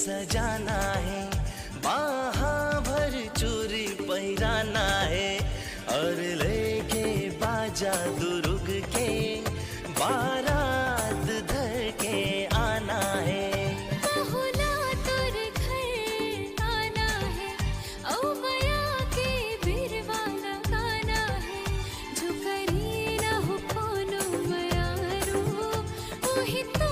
सजाना है, बाहा भर चूरी पहिराना है और लेके बाजा दुरुग के बारात धर के आना है। हित